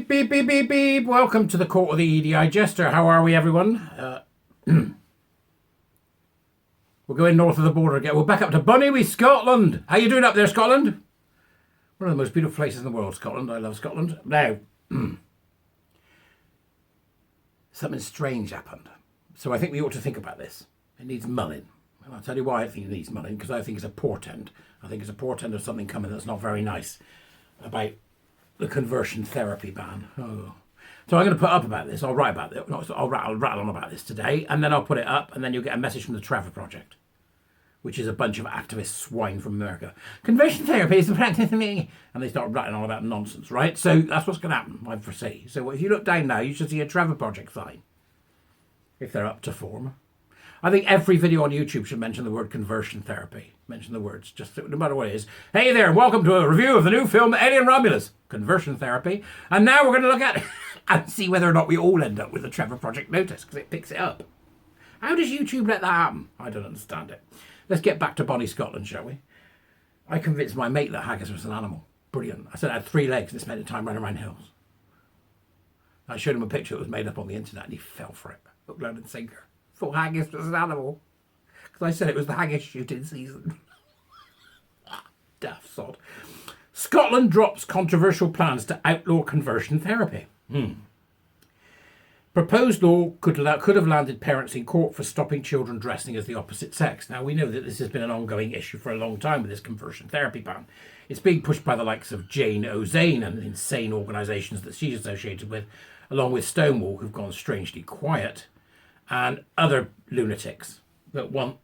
Beep, beep, beep, beep, beep. Welcome to the court of the Edijester. How are we, everyone? We're going north of the border again. We're back up to Bonnie, Scotland. How you doing up there, Scotland? One of the most beautiful places in the world, Scotland. I love Scotland. Now, something strange happened. So I think we ought to think about this. It needs mulling. And I'll tell you why I think it needs mulling, because I think it's a portent. I think it's a portent of something coming that's not very nice about the conversion therapy ban. Oh. So I'm going to put up about this. I'll write about it. I'll rattle on about this today, and then I'll put it up, and then you'll get a message from the Trevor Project, which is a bunch of activist swine from America. Conversion therapy is the practice of me. And they start rattling on about nonsense, right? So that's what's going to happen, I foresee. So if you look down now, you should see a Trevor Project sign, if they're up to form. I think every video on YouTube should mention the word conversion therapy. Mention the words, just no matter what it is. Hey there, and welcome to a review of the new film Alien Romulus, Conversion Therapy. And now we're going to look at and see whether or not we all end up with the Trevor Project notice, because it picks it up. How does YouTube let that happen? I don't understand it. Let's get back to Bonnie, Scotland, shall we? I convinced my mate that haggis was an animal. Brilliant. I said it had 3 legs and it spent the time running around hills. I showed him a picture that was made up on the internet and he fell for it. Hook, load and sinker. Thought haggis was an animal. Because I said it was the haggis shooting season. Daft sod. Scotland drops controversial plans to outlaw conversion therapy. Proposed law could have landed parents in court for stopping children dressing as the opposite sex. Now, we know that this has been an ongoing issue for a long time with this conversion therapy ban. It's being pushed by the likes of Jane O'Zane and insane organisations that she's associated with, along with Stonewall, who've gone strangely quiet, and other lunatics that want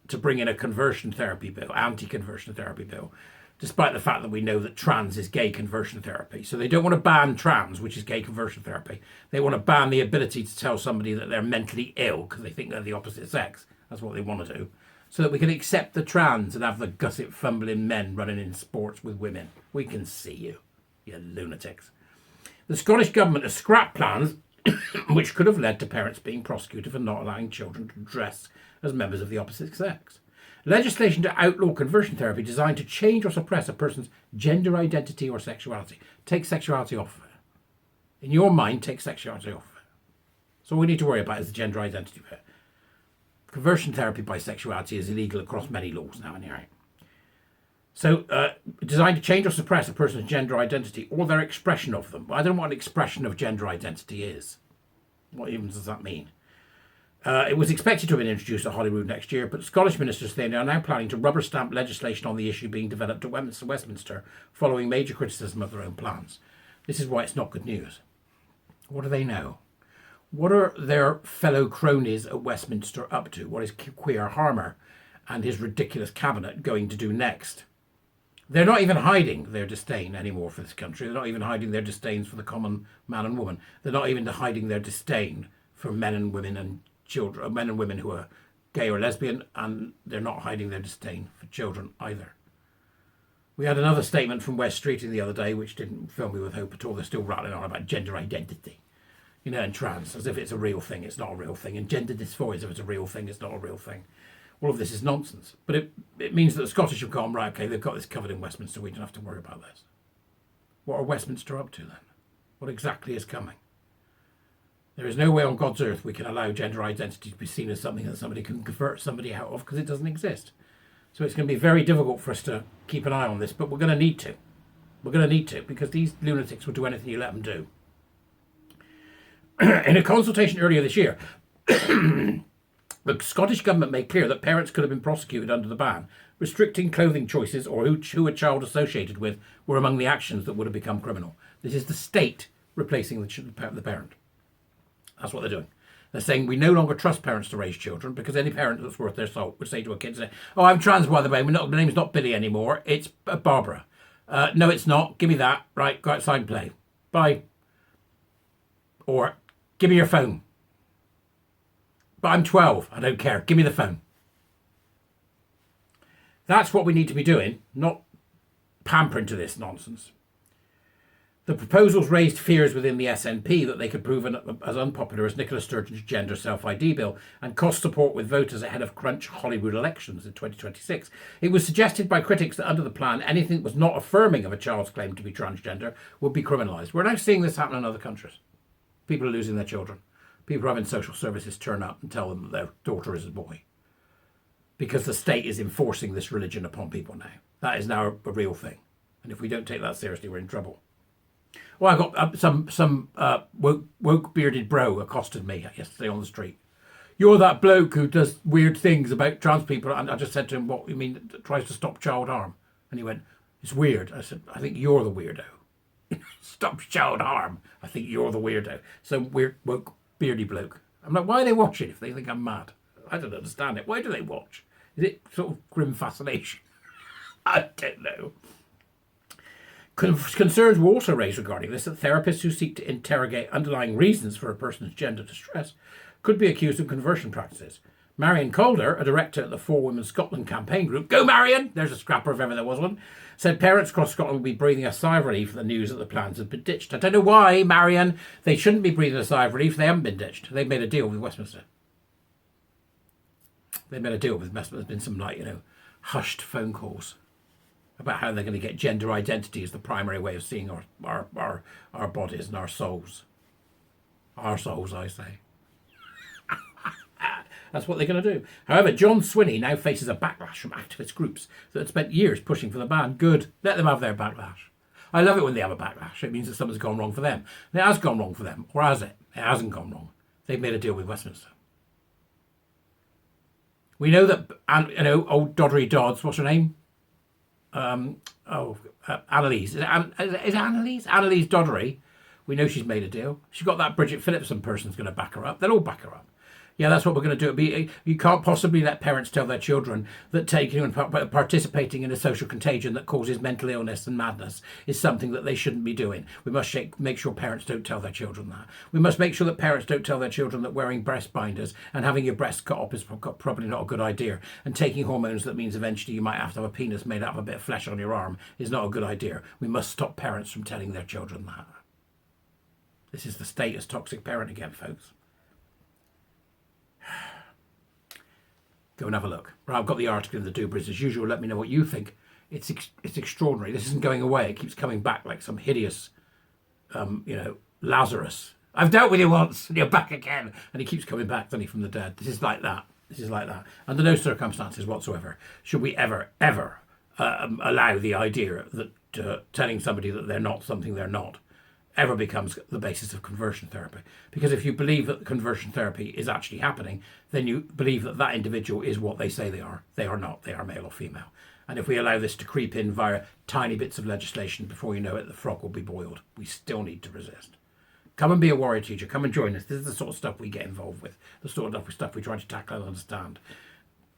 to bring in a conversion therapy bill, anti-conversion therapy bill, despite the fact that we know that trans is gay conversion therapy. So they don't want to ban trans, which is gay conversion therapy. They want to ban the ability to tell somebody that they're mentally ill because they think they're the opposite sex. That's what they want to do. So that we can accept the trans and have the gusset fumbling men running in sports with women. We can see you, you lunatics. The Scottish government has scrapped plans which could have led to parents being prosecuted for not allowing children to dress as members of the opposite sex. Legislation to outlaw conversion therapy designed to change or suppress a person's gender identity or sexuality. Take sexuality off of it. In your mind, take sexuality off of it. So all we need to worry about is the gender identity bit. Conversion therapy by sexuality is illegal across many laws now, anyway. So, designed to change or suppress a person's gender identity or their expression of them. I don't know what an expression of gender identity is. What even does that mean? It was expected to have been introduced at Holyrood next year, but Scottish ministers say they are now planning to rubber stamp legislation on the issue being developed at Westminster following major criticism of their own plans. This is why it's not good news. What do they know? What are their fellow cronies at Westminster up to? What is Queer Harmer and his ridiculous cabinet going to do next? They're not even hiding their disdain anymore for this country. They're not even hiding their disdains for the common man and woman. They're not even hiding their disdain for men and women and children, men and women who are gay or lesbian, and they're not hiding their disdain for children either. We had another statement from West Streeting the other day, which didn't fill me with hope at all. They're still rattling on about gender identity, you know, and trans, as if it's a real thing. It's not a real thing. And gender dysphoria, as if it's a real thing. It's not a real thing. All of this is nonsense. But it means that the Scottish have gone, right, okay, they've got this covered in Westminster. We don't have to worry about this. What are Westminster up to then? What exactly is coming? There is no way on God's earth we can allow gender identity to be seen as something that somebody can convert somebody out of, because it doesn't exist. So it's going to be very difficult for us to keep an eye on this, but we're going to need to. We're going to need to, because these lunatics will do anything you let them do. In a consultation earlier this year, the Scottish government made clear that parents could have been prosecuted under the ban. Restricting clothing choices or who a child associated with were among the actions that would have become criminal. This is the state replacing the parent. That's what they're doing. They're saying we no longer trust parents to raise children, because any parent that's worth their salt would say to a kid, say, "Oh, I'm trans, by the way. My name's not Billy anymore. It's Barbara." No, it's not. Give me that. Right, go outside and play. Bye. Or, give me your phone. But I'm 12. I don't care. Give me the phone. That's what we need to be doing, not pampering to this nonsense. The proposals raised fears within the SNP that they could prove as unpopular as Nicola Sturgeon's gender self-ID bill and cost support with voters ahead of crunch Hollywood elections in 2026. It was suggested by critics that under the plan, anything that was not affirming of a child's claim to be transgender would be criminalised. We're now seeing this happen in other countries. People are losing their children. People are having social services turn up and tell them that their daughter is a boy. Because the state is enforcing this religion upon people now. That is now a real thing. And if we don't take that seriously, we're in trouble. Well, I got some woke bearded bro accosted me yesterday on the street. You're that bloke who does weird things about trans people. And I just said to him, what you mean, tries to stop child harm? And he went, it's weird. I said, I think you're the weirdo. Stop child harm. I think you're the weirdo. Some weird woke beardy bloke. I'm like, why are they watching if they think I'm mad? I don't understand it. Why do they watch? Is it sort of grim fascination? I don't know. Concerns were also raised regarding this, that therapists who seek to interrogate underlying reasons for a person's gender distress could be accused of conversion practices. Marion Calder, a director at the For Women Scotland campaign group, go Marion, there's a scrapper if ever there was one, said parents across Scotland will be breathing a sigh of relief at the news that the plans have been ditched. I don't know why, Marion, they shouldn't be breathing a sigh of relief. They haven't been ditched. They've made a deal with Westminster. They made a deal with Westminster. There's been some, hushed phone calls about how they're going to get gender identity as the primary way of seeing our bodies and our souls. Our souls, I say. That's what they're going to do. However, John Swinney now faces a backlash from activist groups that had spent years pushing for the ban. Good. Let them have their backlash. I love it when they have a backlash. It means that something's gone wrong for them. And it has gone wrong for them. Or has it? It hasn't gone wrong. They've made a deal with Westminster. We know that, old Doddery Dodds, what's her name? Annalise. Is it Annalise? Annalise Doddery. We know she's made a deal. She's got that Bridget Phillipson person's going to back her up. They'll all back her up. Yeah, that's what we're going to do. You can't possibly let parents tell their children that taking and participating in a social contagion that causes mental illness and madness is something that they shouldn't be doing. We must make sure parents don't tell their children that. We must make sure that parents don't tell their children that wearing breast binders and having your breasts cut off is probably not a good idea. And taking hormones that means eventually you might have to have a penis made out of a bit of flesh on your arm is not a good idea. We must stop parents from telling their children that. This is the state as toxic parent again, folks. Go and have a look. Right, I've got the article in the Dubras as usual. Let me know what you think. It's extraordinary. This isn't going away. It keeps coming back like some hideous, Lazarus. I've dealt with you once, and you're back again. And he keeps coming back, doesn't he, from the dead. This is like that. This is like that. Under no circumstances whatsoever should we ever allow the idea that telling somebody that they're not something they're not ever becomes the basis of conversion therapy. Because if you believe that conversion therapy is actually happening, then you believe that that individual is what they say they are. They are not. They are male or female. And if we allow this to creep in via tiny bits of legislation, before you know it, the frog will be boiled. We still need to resist. Come and be a warrior teacher. Come and join us. This is the sort of stuff we get involved with. The sort of stuff we try to tackle and understand.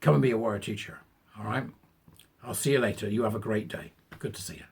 Come and be a warrior teacher. All right? I'll see you later. You have a great day. Good to see you.